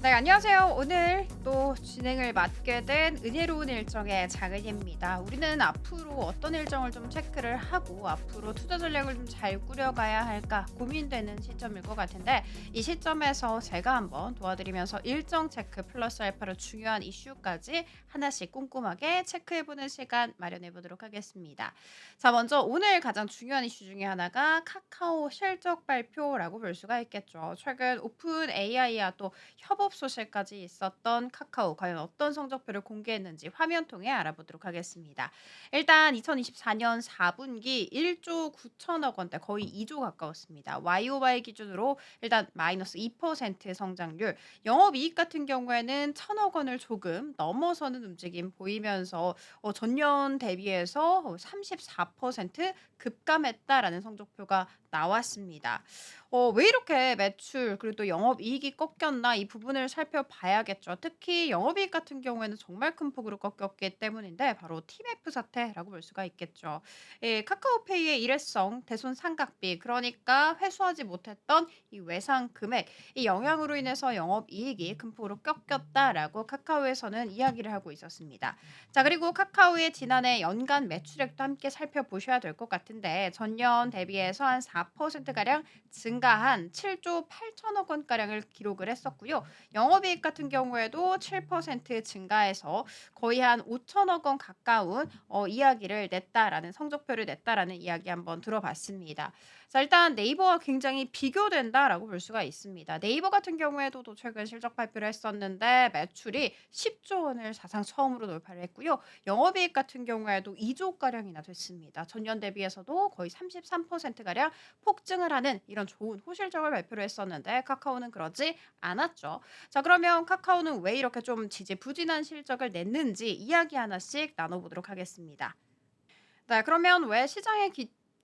네, 안녕하세요. 오늘 또 진행을 맡게 된 은혜로운 일정의 장은희입니다. 우리는 앞으로 어떤 일정을 좀 체크를 하고 앞으로 투자 전략을 좀 잘 꾸려가야 할까 고민되는 시점일 것 같은데 이 시점에서 제가 한번 도와드리면서 일정 체크 플러스 알파로 중요한 이슈까지 하나씩 꼼꼼하게 체크해보는 시간 마련해 보도록 하겠습니다. 자, 먼저 오늘 가장 중요한 이슈 중에 하나가 카카오 실적 발표라고 볼 수가 있겠죠. 최근 오픈 AI와 또 협업 소식까지 있었던 카카오 과연 어떤 성적표를 공개했는지 화면 통해 알아보도록 하겠습니다. 일단 2024년 4분기 1조 9천억 원대 거의 2조 가까웠습니다. YOY 기준으로 일단 마이너스 2% 성장률, 영업이익 같은 경우에는 1천억 원을 조금 넘어서는 움직임 보이면서 전년 대비해서 34% 급감했다라는 성적표가 나왔습니다. 왜 이렇게 매출 그리고 또 영업이익이 꺾였나 이 부분을 살펴봐야겠죠. 특히 영업이익 같은 경우에는 정말 큰 폭으로 꺾였기 때문인데 바로 TMF 사태라고 볼 수가 있겠죠. 예, 카카오페이의 일회성 대손 상각비 그러니까 회수하지 못했던 이 외상 금액 이 영향으로 인해서 영업이익이 큰 폭으로 꺾였다라고 카카오에서는 이야기를 하고 있었습니다. 자, 그리고 카카오의 지난해 연간 매출액도 함께 살펴보셔야 될 것 같은데 전년 대비해서 한 4%가량 증가한 7조 8천억 원가량을 기록을 했었고요. 영업이익 같은 경우에도 7% 증가해서 거의 한 5천억 원 가까운 이야기를 냈다라는 성적표를 냈다라는 이야기 한번 들어봤습니다. 자, 일단 네이버와 굉장히 비교된다라고 볼 수가 있습니다. 네이버 같은 경우에도 또 최근 실적 발표를 했었는데 매출이 10조 원을 사상 처음으로 돌파를 했고요. 영업이익 같은 경우에도 2조 가량이나 됐습니다. 전년 대비해서도 거의 33% 가량 폭증을 하는 이런 좋은 호실적을 발표를 했었는데 카카오는 그러지 않았죠. 자, 그러면 카카오는 왜 이렇게 좀 지지부진한 실적을 냈는지 이야기 하나씩 나눠보도록 하겠습니다. 네. 그러면 왜 시장의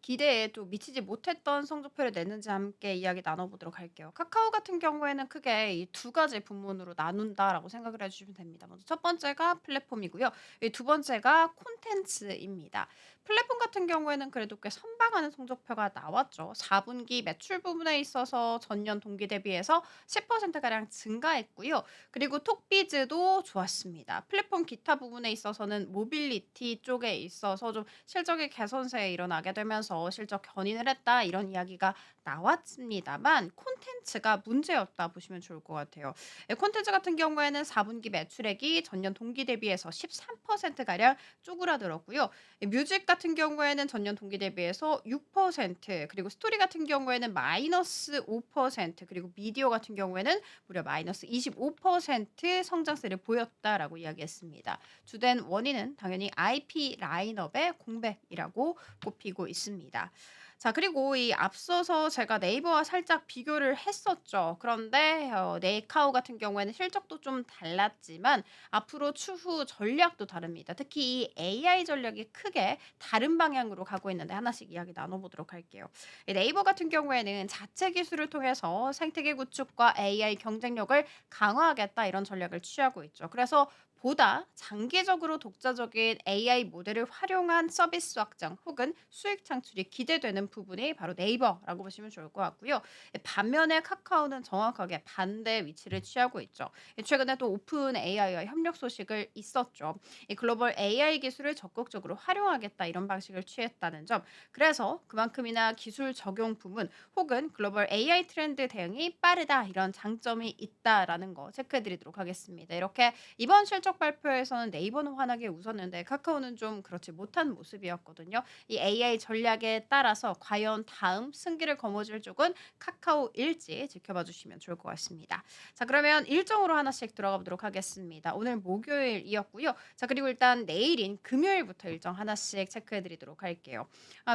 기대에 또 미치지 못했던 성적표를 냈는지 함께 이야기 나눠보도록 할게요. 카카오 같은 경우에는 크게 이 두 가지 부문으로 나눈다라고 생각을 해 주시면 됩니다. 먼저 첫 번째가 플랫폼이고요. 이 두 번째가 콘텐츠입니다. 플랫폼 같은 경우에는 그래도 꽤 선방하는 성적표가 나왔죠. 4분기 매출 부분에 있어서 전년 동기 대비해서 10% 가량 증가했고요. 그리고 톡비즈도 좋았습니다. 플랫폼 기타 부분에 있어서는 모빌리티 쪽에 있어서 좀 실적의 개선세에 일어나게 되면서 실적 견인을 했다 이런 이야기가 나왔습니다만 콘텐츠가 문제였다 보시면 좋을 것 같아요. 예, 콘텐츠 같은 경우에는 4분기 매출액이 전년 동기 대비해서 13%가량 쪼그라들었고요. 예, 뮤직 같은 경우에는 전년 동기 대비해서 6% 그리고 스토리 같은 경우에는 마이너스 5% 그리고 미디어 같은 경우에는 무려 마이너스 25% 성장세를 보였다라고 이야기했습니다. 주된 원인은 당연히 IP 라인업의 공백이라고 꼽히고 있습니다. 자, 그리고 이 앞서서 제가 네이버와 살짝 비교를 했었죠. 그런데 네이카오 같은 경우에는 실적도 좀 달랐지만 앞으로 추후 전략도 다릅니다. 특히 이 AI 전략이 크게 다른 방향으로 가고 있는데 하나씩 이야기 나눠보도록 할게요. 이 네이버 같은 경우에는 자체 기술을 통해서 생태계 구축과 AI 경쟁력을 강화하겠다 이런 전략을 취하고 있죠. 그래서 보다 장기적으로 독자적인 AI 모델을 활용한 서비스 확장 혹은 수익 창출이 기대되는 부분이 바로 네이버라고 보시면 좋을 것 같고요. 반면에 카카오는 정확하게 반대 위치를 취하고 있죠. 최근에 또 오픈 AI와 협력 소식을 있었죠. 이 글로벌 AI 기술을 적극적으로 활용하겠다 이런 방식을 취했다는 점. 그래서 그만큼이나 기술 적용 부문 혹은 글로벌 AI 트렌드 대응이 빠르다 이런 장점이 있다라는 거 체크해 드리도록 하겠습니다. 이렇게 이번 실적 발표에서는 네이버는 환하게 웃었는데 카카오는 좀 그렇지 못한 모습이었거든요. 이 AI 전략에 따라서 과연 다음 승기를 거머쥘 쪽은 카카오일지 지켜봐 주시면 좋을 것 같습니다. 자, 그러면 일정으로 하나씩 들어가 보도록 하겠습니다. 오늘 목요일이었고요. 자, 그리고 일단 내일인 금요일부터 일정 하나씩 체크해 드리도록 할게요.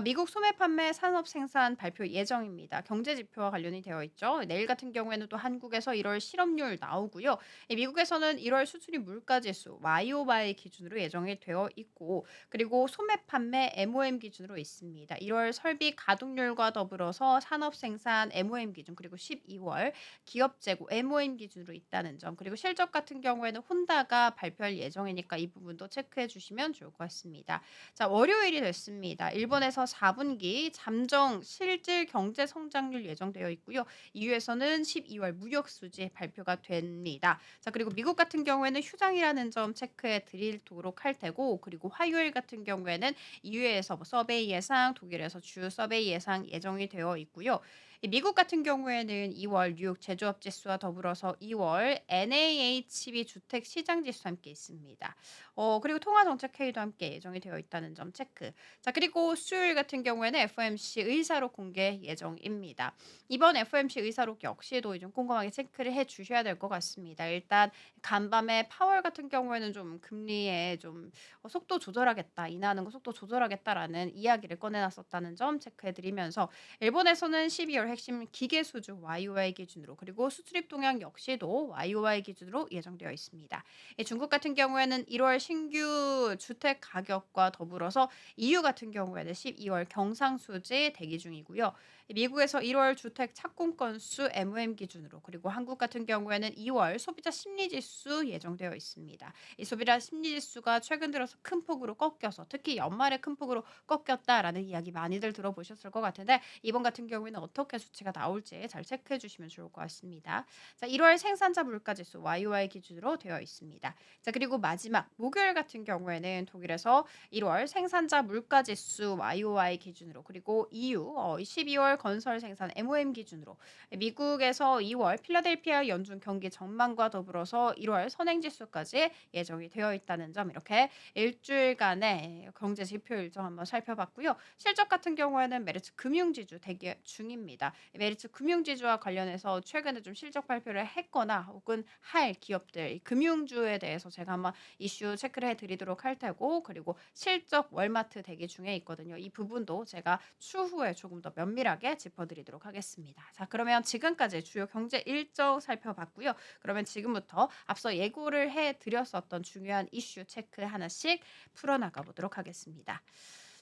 미국 소매 판매 산업 생산 발표 예정입니다. 경제 지표와 관련이 되어 있죠. 내일 같은 경우에는 또 한국에서 1월 실업률 나오고요. 미국에서는 1월 수출입 물가 물가지수 YOY 기준으로 예정이 되어 있고 그리고 소매 판매 MOM 기준으로 있습니다. 1월 설비 가동률과 더불어서 산업 생산 MOM 기준 그리고 12월 기업 재고 MOM 기준으로 있다는 점 그리고 실적 같은 경우에는 혼다가 발표할 예정이니까 이 부분도 체크해 주시면 좋을 것 같습니다. 자, 월요일이 됐습니다. 일본에서 4분기 잠정 실질 경제 성장률 예정되어 있고요. EU에서는 12월 무역 수지 발표가 됩니다. 자, 그리고 미국 같은 경우에는 휴장이라는 점 체크해 드리도록 할 테고 그리고 화요일 같은 경우에는 EU에서 뭐 서베이 예상, 독일에서 주 서베이 예상 예정이 되어 있고요. 이 미국 같은 경우에는 2월 뉴욕 제조업 지수와 더불어서 2월 NAHB 주택 시장 지수 함께 있습니다. 그리고 통화 정책 회의도 함께 예정이 되어 있다는 점 체크. 자, 그리고 수요일 같은 경우에는 FOMC 의사록 공개 예정입니다. 이번 FOMC 의사록 역시도 좀 꼼꼼하게 체크를 해 주셔야 될 것 같습니다. 일단 간밤에 파월 같은 경우에는 좀 금리에 좀 속도 조절하겠다, 인하하는 거 속도 조절하겠다라는 이야기를 꺼내놨었다는 점 체크해 드리면서 일본에서는 12월 핵심 기계 수주 YOY 기준으로 그리고 수출입 동향 역시도 YOY 기준으로 예정되어 있습니다. 중국 같은 경우에는 1월 신규 주택 가격과 더불어서 EU 같은 경우에는 12월 경상수지 대기 중이고요. 미국에서 1월 주택 착공 건수 MOM 기준으로 그리고 한국 같은 경우에는 2월 소비자 심리지수 예정되어 있습니다. 이 소비자 심리지수가 최근 들어서 큰 폭으로 꺾여서 특히 연말에 큰 폭으로 꺾였다라는 이야기 많이들 들어보셨을 것 같은데 이번 같은 경우에는 어떻게 수치가 나올지 잘 체크해 주시면 좋을 것 같습니다. 자, 1월 생산자 물가지수 YOY 기준으로 되어 있습니다. 자, 그리고 마지막 목요일 같은 경우에는 독일에서 1월 생산자 물가지수 YOY 기준으로 그리고 EU 12월 건설 생산 MOM 기준으로 미국에서 2월 필라델피아 연준 경기 전망과 더불어서 1월 선행지수까지 예정이 되어 있다는 점 이렇게 일주일간의 경제 지표 일정 한번 살펴봤고요. 실적 같은 경우에는 메리츠 금융지주 대기 중입니다. 메리츠 금융지주와 관련해서 최근에 좀 실적 발표를 했거나 혹은 할 기업들 이 금융주에 대해서 제가 한번 이슈 체크를 해드리도록 할 테고 그리고 실적 월마트 대기 중에 있거든요. 이 부분도 제가 추후에 조금 더 면밀하게 짚어드리도록 하겠습니다. 자, 그러면 지금까지 주요 경제 일정 살펴봤고요. 그러면 지금부터 앞서 예고를 해드렸었던 중요한 이슈 체크 하나씩 풀어나가 보도록 하겠습니다.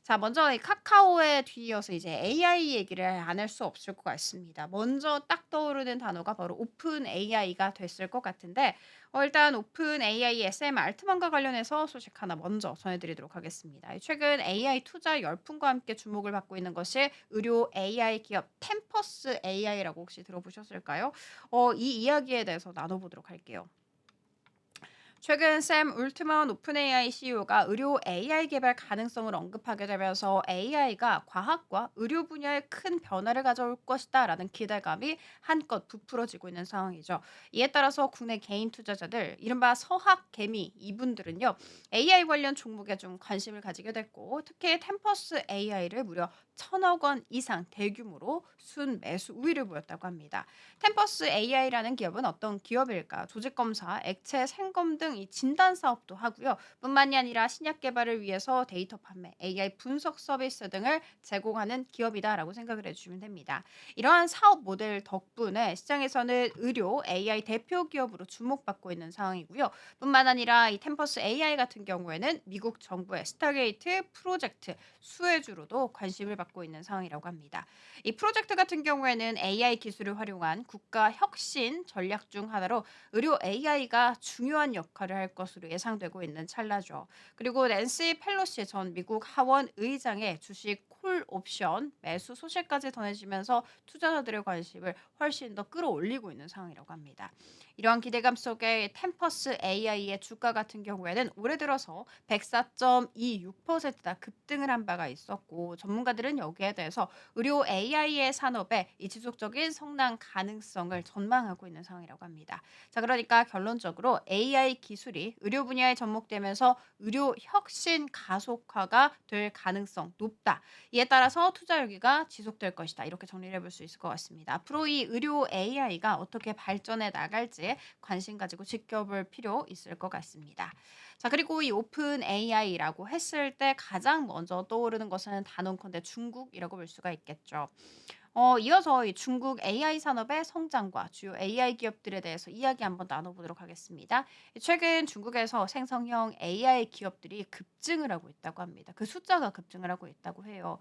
자, 먼저 이 카카오에 뒤이어서 이제 AI 얘기를 안 할 수 없을 것 같습니다. 먼저 딱 떠오르는 단어가 바로 오픈 AI가 됐을 것 같은데 일단 오픈 AI SM 알트만과 관련해서 소식 하나 먼저 전해드리도록 하겠습니다. 최근 AI 투자 열풍과 함께 주목을 받고 있는 것이 의료 AI 기업 템퍼스 AI라고 혹시 들어보셨을까요? 이 이야기에 대해서 나눠보도록 할게요. 최근 샘 울트먼 오픈AI CEO가 의료 AI 개발 가능성을 언급하게 되면서 AI가 과학과 의료 분야에 큰 변화를 가져올 것이다라는 기대감이 한껏 부풀어지고 있는 상황이죠. 이에 따라서 국내 개인 투자자들, 이른바 서학 개미 이분들은요, AI 관련 종목에 좀 관심을 가지게 됐고, 특히 템퍼스 AI를 무려 1,000억 원 이상 대규모로 순 매수 우위를 보였다고 합니다. 템퍼스 AI라는 기업은 어떤 기업일까? 조직 검사, 액체 생검 등 이 진단 사업도 하고요. 뿐만이 아니라 신약 개발을 위해서 데이터 판매, AI 분석 서비스 등을 제공하는 기업이다라고 생각을 해주시면 됩니다. 이러한 사업 모델 덕분에 시장에서는 의료 AI 대표 기업으로 주목받고 있는 상황이고요. 뿐만 아니라 이 템퍼스 AI 같은 경우에는 미국 정부의 스타게이트 프로젝트 수혜주로도 관심을 받고 있는 상황이라고 합니다. 이 프로젝트 같은 경우에는 AI 기술을 활용한 국가 혁신 전략 중 하나로 의료 AI가 중요한 역할을 할 것으로 예상되고 있는 찰나죠. 그리고 낸시 펠로시 전 미국 하원 의장의 주식 콜 옵션 매수 소식까지 전해지면서 투자자들의 관심을 훨씬 더 끌어올리고 있는 상황이라고 합니다. 이러한 기대감 속에 템퍼스 AI의 주가 같은 경우에는 올해 들어서 104.26%나 급등을 한 바가 있었고 전문가들은 여기에 대해서 의료 AI의 산업에 이 지속적인 성장 가능성을 전망하고 있는 상황이라고 합니다. 자, 그러니까 결론적으로 AI 기술이 의료 분야에 접목되면서 의료 혁신 가속화가 될 가능성 높다. 이에 따라서 투자 열기가 지속될 것이다. 이렇게 정리를 해볼 수 있을 것 같습니다. 앞으로 이 의료 AI가 어떻게 발전해 나갈지 관심 가지고 지켜볼 필요 있을 것 같습니다. 자, 그리고 이 오픈 AI라고 했을 때 가장 먼저 떠오르는 것은 단언컨대 중국이라고 볼 수가 있겠죠. 이어서 이 중국 AI 산업의 성장과 주요 AI 기업들에 대해서 이야기 한번 나눠보도록 하겠습니다. 최근 중국에서 생성형 AI 기업들이 급증을 하고 있다고 합니다. 그 숫자가 급증을 하고 있다고 해요.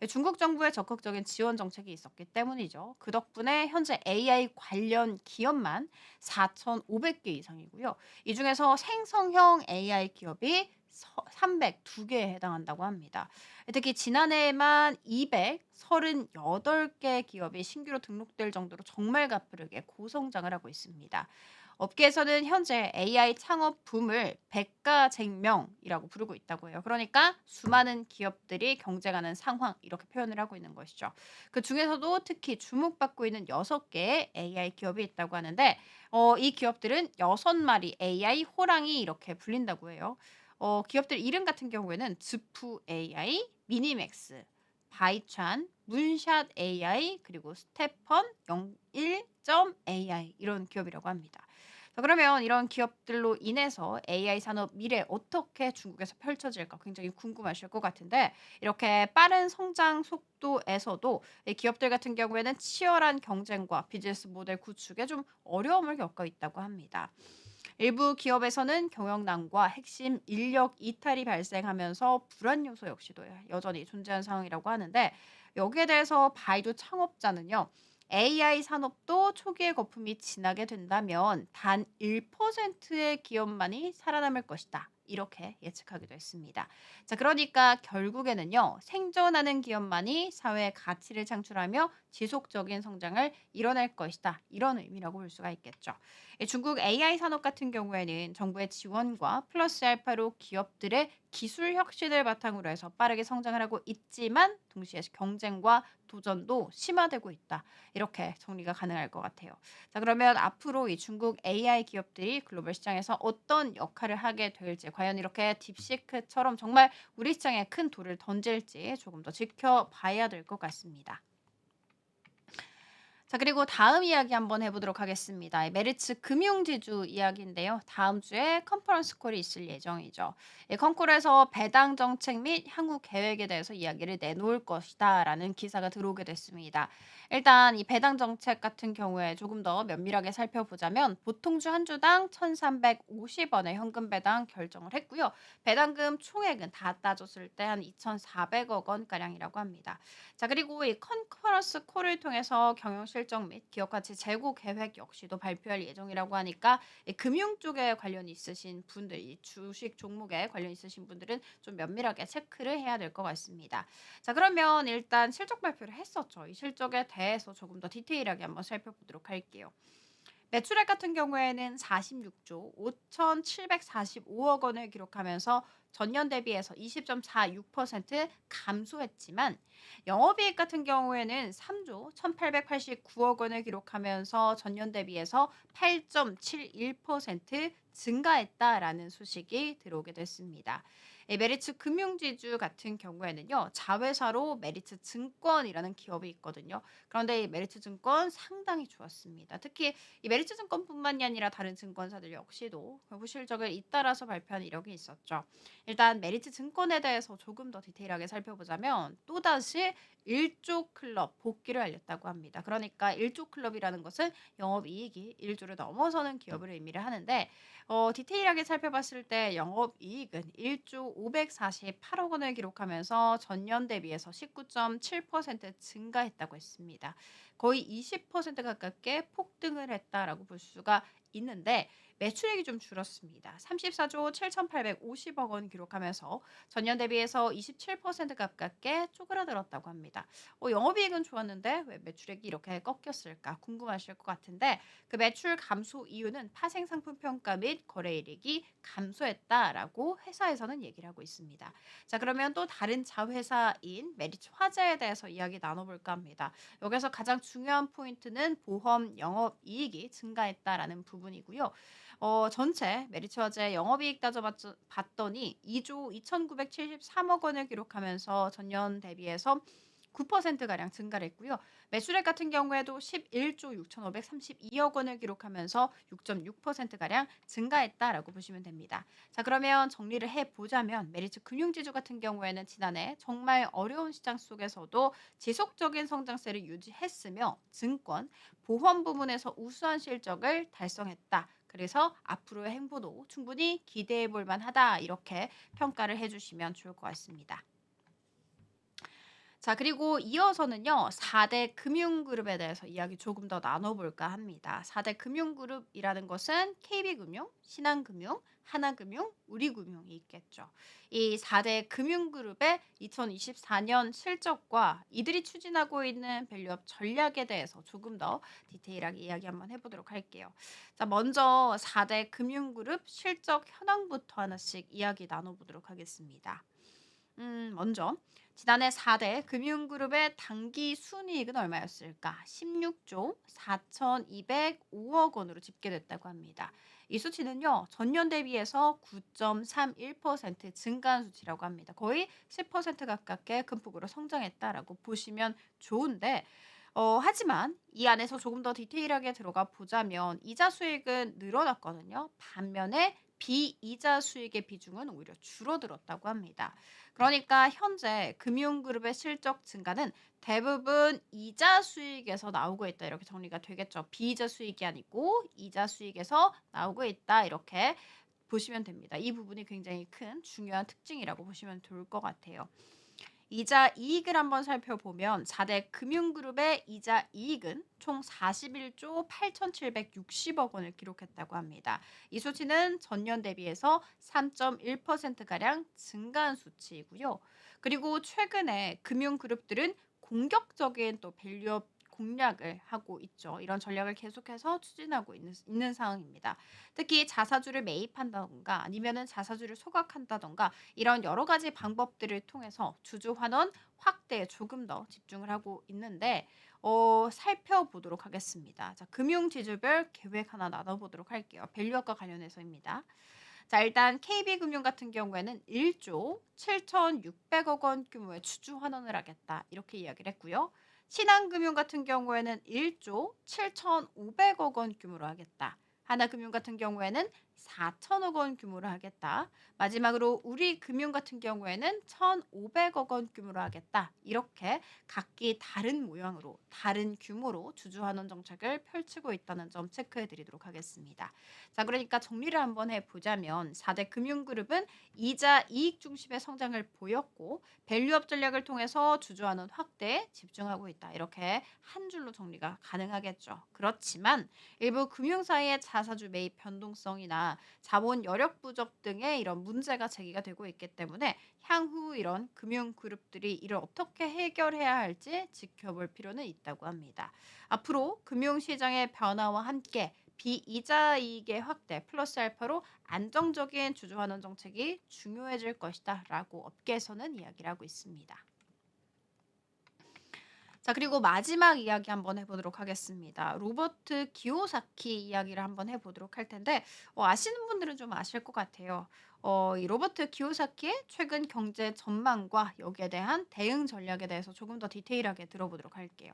중국 정부의 적극적인 지원 정책이 있었기 때문이죠. 그 덕분에 현재 AI 관련 기업만 4,500개 이상이고요. 이 중에서 생성형 AI 기업이 302개에 해당한다고 합니다. 특히 지난해에만 238개 기업이 신규로 등록될 정도로 정말 가쁘게 고성장을 하고 있습니다. 업계에서는 현재 AI 창업 붐을 백가쟁명이라고 부르고 있다고 해요. 그러니까 수많은 기업들이 경쟁하는 상황 이렇게 표현을 하고 있는 것이죠. 그 중에서도 특히 주목받고 있는 6개의 AI 기업이 있다고 하는데 이 기업들은 6마리 AI 호랑이 이렇게 불린다고 해요. 기업들 이름 같은 경우에는 즈프 AI, 미니맥스, 바이찬, 문샷 AI 그리고 스테펀 01.ai 이런 기업이라고 합니다. 자, 그러면 이런 기업들로 인해서 AI 산업 미래 어떻게 중국에서 펼쳐질까 굉장히 궁금하실 것 같은데 이렇게 빠른 성장 속도에서도 이 기업들 같은 경우에는 치열한 경쟁과 비즈니스 모델 구축에 좀 어려움을 겪고 있다고 합니다. 일부 기업에서는 경영난과 핵심 인력 이탈이 발생하면서 불안 요소 역시도 여전히 존재하는 상황이라고 하는데 여기에 대해서 바이두 창업자는요. AI 산업도 초기의 거품이 지나게 된다면 단 1%의 기업만이 살아남을 것이다. 이렇게 예측하기도 했습니다. 자, 그러니까 결국에는요, 생존하는 기업만이 사회에 가치를 창출하며 지속적인 성장을 이뤄낼 것이다. 이런 의미라고 볼 수가 있겠죠. 중국 AI 산업 같은 경우에는 정부의 지원과 플러스 알파로 기업들의 기술 혁신을 바탕으로 해서 빠르게 성장을 하고 있지만 동시에 경쟁과 도전도 심화되고 있다. 이렇게 정리가 가능할 것 같아요. 자, 그러면 앞으로 이 중국 AI 기업들이 글로벌 시장에서 어떤 역할을 하게 될지, 과연 이렇게 딥시크처럼 정말 우리 시장에 큰 돌을 던질지 조금 더 지켜봐야 될 것 같습니다. 자, 그리고 다음 이야기 한번 해보도록 하겠습니다. 메리츠 금융지주 이야기인데요. 다음 주에 컨퍼런스 콜이 있을 예정이죠. 이 컨콜에서 배당 정책 및 향후 계획에 대해서 이야기를 내놓을 것이다 라는 기사가 들어오게 됐습니다. 일단 이 배당 정책 같은 경우에 조금 더 면밀하게 살펴보자면 보통주 한 주당 1,350원의 현금 배당 결정을 했고요. 배당금 총액은 다 따졌을 때 한 2,400억 원가량이라고 합니다. 자, 그리고 이 컨퍼런스 콜을 통해서 경영 실적 및 기업 가치 재고 계획 역시도 발표할 예정이라고 하니까 이 금융 쪽에 관련 있으신 분들, 이 주식 종목에 관련 있으신 분들은 좀 면밀하게 체크를 해야 될 것 같습니다. 자, 그러면 일단 실적 발표를 했었죠. 이 실적에 대해서 조금 더 디테일하게 한번 살펴보도록 할게요. 매출액 같은 경우에는 46조 5,745억 원을 기록하면서 전년 대비해서 20.46% 감소했지만 영업이익 같은 경우에는 3조 1,889억 원을 기록하면서 전년 대비해서 8.71% 증가했다라는 소식이 들어오게 됐습니다. 메리츠 금융지주 같은 경우에는요. 자회사로 메리츠 증권이라는 기업이 있거든요. 그런데 이 메리츠 증권 상당히 좋았습니다. 특히 이 메리츠 증권뿐만이 아니라 다른 증권사들 역시도 결국 실적을 잇따라서 발표한 이력이 있었죠. 일단 메리츠 증권에 대해서 조금 더 디테일하게 살펴보자면 또다시 1조 클럽 복귀를 알렸다고 합니다. 그러니까 1조 클럽이라는 것은 영업이익이 1조를 넘어서는 기업을 의미를 하는데 디테일하게 살펴봤을 때 영업이익은 1조 548억 원을 기록하면서 전년 대비해서 19.7% 증가했다고 했습니다. 거의 20% 가깝게 폭등을 했다라고 볼 수가 있는데 매출액이 좀 줄었습니다. 34조 7,850억 원 기록하면서 전년 대비해서 27% 가깝게 쪼그라들었다고 합니다. 영업이익은 좋았는데 왜 매출액이 이렇게 꺾였을까 궁금하실 것 같은데 그 매출 감소 이유는 파생 상품 평가 및 거래이익이 감소했다라고 회사에서는 얘기를 하고 있습니다. 자, 그러면 또 다른 자회사인 메리츠 화재에 대해서 이야기 나눠볼까 합니다. 여기서 가장 중요한 포인트는 보험 영업이익이 증가했다라는 부분이고요. 전체 메리츠 화재 영업이익 따져봤더니 2조 2,973억 원을 기록하면서 전년 대비해서 9%가량 증가를 했고요. 매출액 같은 경우에도 11조 6,532억 원을 기록하면서 6.6%가량 증가했다라고 보시면 됩니다. 자, 그러면 정리를 해보자면 메리츠 금융지주 같은 경우에는 지난해 정말 어려운 시장 속에서도 지속적인 성장세를 유지했으며 증권, 보험 부문에서 우수한 실적을 달성했다. 그래서 앞으로의 행보도 충분히 기대해 볼 만하다. 이렇게 평가를 해주시면 좋을 것 같습니다. 자, 그리고 이어서는요, 4대 금융그룹에 대해서 이야기 조금 더 나눠볼까 합니다. 4대 금융그룹이라는 것은 KB금융, 신한금융, 하나금융, 우리금융이 있겠죠. 이 4대 금융그룹의 2024년 실적과 이들이 추진하고 있는 밸류업 전략에 대해서 조금 더 디테일하게 이야기 한번 해보도록 할게요. 자, 먼저 4대 금융그룹 실적 현황부터 하나씩 이야기 나눠보도록 하겠습니다. 먼저 지난해 4대 금융그룹의 당기 순이익은 얼마였을까? 16조 4,205억 원으로 집계됐다고 합니다. 이 수치는요, 전년 대비해서 9.31% 증가한 수치라고 합니다. 거의 10% 가깝게 큰 폭으로 성장했다라고 보시면 좋은데, 하지만 이 안에서 조금 더 디테일하게 들어가 보자면 이자 수익은 늘어났거든요. 반면에 비이자 수익의 비중은 오히려 줄어들었다고 합니다. 그러니까 현재 금융그룹의 실적 증가는 대부분 이자 수익에서 나오고 있다. 이렇게 정리가 되겠죠. 비이자 수익이 아니고 이자 수익에서 나오고 있다. 이렇게 보시면 됩니다. 이 부분이 굉장히 큰 중요한 특징이라고 보시면 좋을 것 같아요. 이자 이익을 한번 살펴보면 4대 금융그룹의 이자 이익은 총 41조 8,760억 원을 기록했다고 합니다. 이 수치는 전년 대비해서 3.1%가량 증가한 수치이고요. 그리고 최근에 금융그룹들은 공격적인 또 밸류업 공략을 하고 있죠. 이런 전략을 계속해서 추진하고 있는 상황입니다. 특히 자사주를 매입한다던가 아니면은 자사주를 소각한다던가 이런 여러 가지 방법들을 통해서 주주 환원 확대에 조금 더 집중을 하고 있는데 살펴보도록 하겠습니다. 자, 금융지주별 계획 하나 나눠보도록 할게요. 밸류업과 관련해서입니다. 자, 일단 KB금융 같은 경우에는 1조 7,600억 원 규모의 주주 환원을 하겠다. 이렇게 이야기를 했고요. 신한금융 같은 경우에는 1조 7,500억 원 규모로 하겠다. 하나금융 같은 경우에는 4천억 원 규모로 하겠다. 마지막으로 우리금융 같은 경우에는 1,500억 원 규모로 하겠다. 이렇게 각기 다른 모양으로 다른 규모로 주주환원 정책을 펼치고 있다는 점 체크해 드리도록 하겠습니다. 자, 그러니까 정리를 한번 해보자면 4대 금융그룹은 이자 이익 중심의 성장을 보였고 밸류업 전략을 통해서 주주환원 확대에 집중하고 있다. 이렇게 한 줄로 정리가 가능하겠죠. 그렇지만 일부 금융사의 자사주 매입 변동성이나 자본 여력 부족 등의 이런 문제가 제기가 되고 있기 때문에 향후 이런 금융그룹들이 이를 어떻게 해결해야 할지 지켜볼 필요는 있다고 합니다. 앞으로 금융시장의 변화와 함께 비이자 이익의 확대 플러스 알파로 안정적인 주주환원 정책이 중요해질 것이다 라고 업계에서는 이야기를 하고 있습니다. 자, 그리고 마지막 이야기 한번 해보도록 하겠습니다. 로버트 기요사키 이야기를 한번 해보도록 할 텐데 아시는 분들은 좀 아실 것 같아요. 이 로버트 기요사키의 최근 경제 전망과 여기에 대한 대응 전략에 대해서 조금 더 디테일하게 들어보도록 할게요.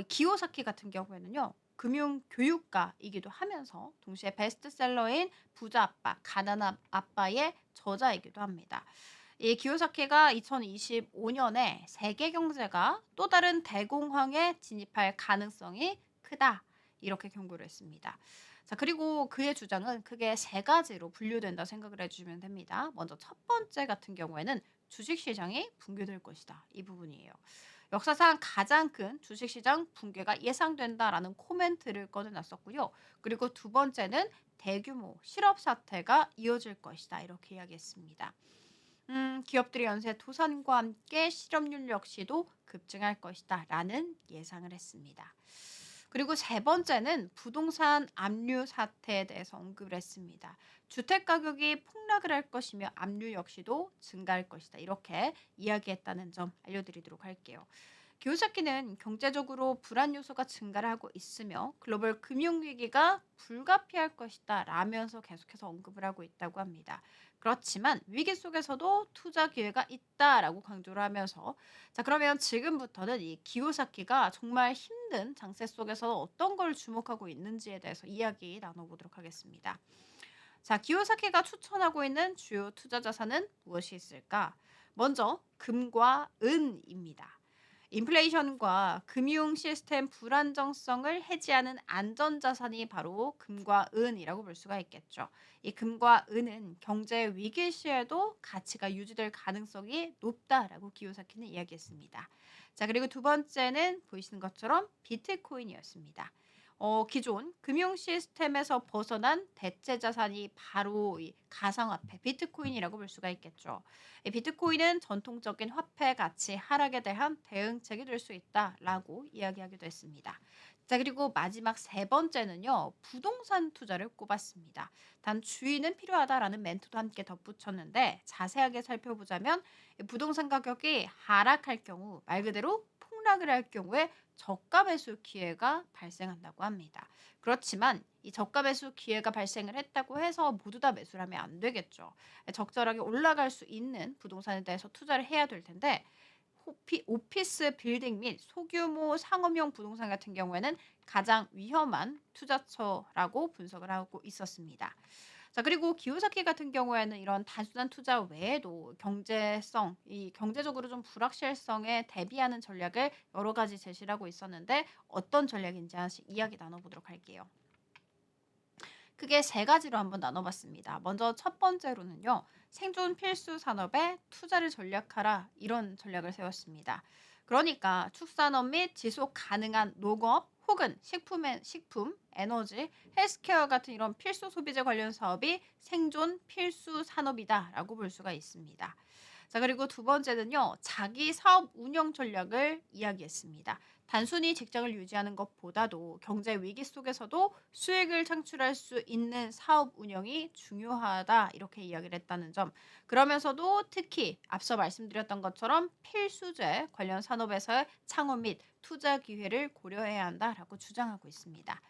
기요사키 같은 경우에는요. 금융 교육가이기도 하면서 동시에 베스트셀러인 부자 아빠, 가난한 아빠의 저자이기도 합니다. 이 기요사키가 2025년에 세계 경제가 또 다른 대공황에 진입할 가능성이 크다. 이렇게 경고를 했습니다. 자, 그리고 그의 주장은 크게 세 가지로 분류된다 생각을 해주시면 됩니다. 먼저 첫 번째 같은 경우에는 주식시장이 붕괴될 것이다. 이 부분이에요. 역사상 가장 큰 주식시장 붕괴가 예상된다라는 코멘트를 꺼내놨었고요. 그리고 두 번째는 대규모 실업 사태가 이어질 것이다. 이렇게 이야기했습니다. 기업들의 연쇄 도산과 함께 실업률 역시도 급증할 것이다 라는 예상을 했습니다. 그리고 세 번째는 부동산 압류 사태에 대해서 언급을 했습니다. 주택 가격이 폭락을 할 것이며 압류 역시도 증가할 것이다. 이렇게 이야기했다는 점 알려드리도록 할게요. 기요사키는 경제적으로 불안 요소가 증가를 하고 있으며 글로벌 금융위기가 불가피할 것이다 라면서 계속해서 언급을 하고 있다고 합니다. 그렇지만 위기 속에서도 투자 기회가 있다라고 강조를 하면서 자 그러면 지금부터는 이 기요사키가 정말 힘든 장세 속에서 어떤 걸 주목하고 있는지에 대해서 이야기 나눠보도록 하겠습니다. 자, 기요사키가 추천하고 있는 주요 투자 자산은 무엇이 있을까? 먼저 금과 은입니다. 인플레이션과 금융 시스템 불안정성을 해지하는 안전자산이 바로 금과 은이라고 볼 수가 있겠죠. 이 금과 은은 경제 위기 시에도 가치가 유지될 가능성이 높다라고 기요사키는 이야기했습니다. 자, 그리고 두 번째는 보이시는 것처럼 비트코인이었습니다. 기존 금융 시스템에서 벗어난 대체 자산이 바로 이 가상화폐 비트코인이라고 볼 수가 있겠죠. 이 비트코인은 전통적인 화폐 가치 하락에 대한 대응책이 될 수 있다라고 이야기하기도 했습니다. 자, 그리고 마지막 세 번째는요, 부동산 투자를 꼽았습니다. 단 주의는 필요하다라는 멘트도 함께 덧붙였는데 자세하게 살펴보자면 이 부동산 가격이 하락할 경우 말 그대로 폭락을 할 경우에 저가 매수 기회가 발생한다고 합니다. 그렇지만 이 저가 매수 기회가 발생을 했다고 해서 모두 다 매수를 하면 안 되겠죠. 적절하게 올라갈 수 있는 부동산에 대해서 투자를 해야 될 텐데 오피스 빌딩 및 소규모 상업용 부동산 같은 경우에는 가장 위험한 투자처라고 분석을 하고 있었습니다. 자, 그리고 기요사키 같은 경우에는 이런 단순한 투자 외에도 이 경제적으로 좀 불확실성에 대비하는 전략을 여러 가지 제시를 하고 있었는데 어떤 전략인지 하나씩 이야기 나눠보도록 할게요. 크게 세 가지로 한번 나눠봤습니다. 먼저 첫 번째로는요. 생존 필수 산업에 투자를 전략하라 이런 전략을 세웠습니다. 그러니까 축산업 및 지속 가능한 농업 혹은 식품, 에너지, 헬스케어 같은 이런 필수 소비재 관련 사업이 생존 필수 산업이다라고 볼 수가 있습니다. 자, 그리고 두 번째는요. 자기 사업 운영 전략을 이야기했습니다. 단순히 직장을 유지하는 것보다도 경제 위기 속에서도 수익을 창출할 수 있는 사업 운영이 중요하다. 이렇게 이야기를 했다는 점. 그러면서도 특히 앞서 말씀드렸던 것처럼 필수재 관련 산업에서의 창업 및 투자 기회를 고려해야 한다라고 주장하고 있습니다.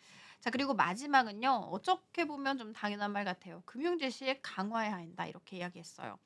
자, 그리고 마지막은요. 어떻게 보면 좀 당연한 말 같아요. 금융 지식 강화해야 한다. 이렇게 이야기했어요.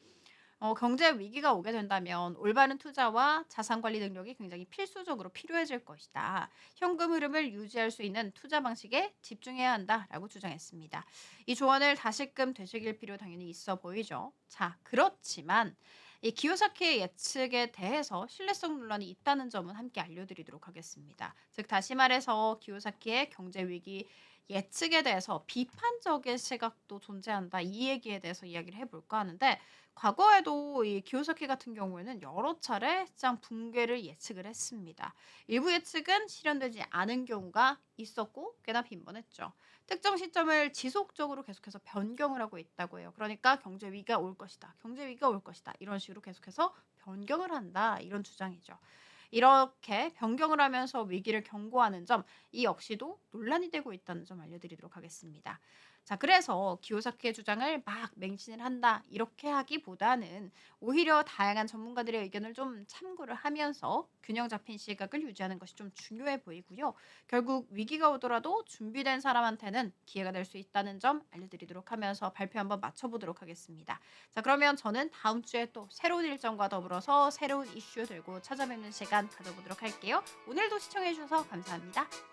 경제 위기가 오게 된다면 올바른 투자와 자산 관리 능력이 굉장히 필수적으로 필요해질 것이다. 현금 흐름을 유지할 수 있는 투자 방식에 집중해야 한다라고 주장했습니다. 이 조언을 다시금 되새길 필요 당연히 있어 보이죠. 자, 그렇지만 이 기요사키의 예측에 대해서 신뢰성 논란이 있다는 점은 함께 알려드리도록 하겠습니다. 즉 다시 말해서 기요사키의 경제 위기 예측에 대해서 비판적인 시각도 존재한다. 이 얘기에 대해서 이야기를 해볼까 하는데 과거에도 이 기요사키 같은 경우에는 여러 차례 시장 붕괴를 예측을 했습니다. 일부 예측은 실현되지 않은 경우가 있었고 꽤나 빈번했죠. 특정 시점을 지속적으로 계속해서 변경을 하고 있다고 해요. 그러니까 경제 위기가 올 것이다. 경제 위기가 올 것이다. 이런 식으로 계속해서 변경을 한다. 이런 주장이죠. 이렇게 변경을 하면서 위기를 경고하는 점, 이 역시도 논란이 되고 있다는 점 알려드리도록 하겠습니다. 자, 그래서 기요사키의 주장을 막 맹신을 한다. 이렇게 하기보다는 오히려 다양한 전문가들의 의견을 좀 참고를 하면서 균형 잡힌 시각을 유지하는 것이 좀 중요해 보이고요. 결국 위기가 오더라도 준비된 사람한테는 기회가 될 수 있다는 점 알려드리도록 하면서 발표 한번 맞춰보도록 하겠습니다. 자, 그러면 저는 다음 주에 또 새로운 일정과 더불어서 새로운 이슈 들고 찾아뵙는 시간 가져보도록 할게요. 오늘도 시청해주셔서 감사합니다.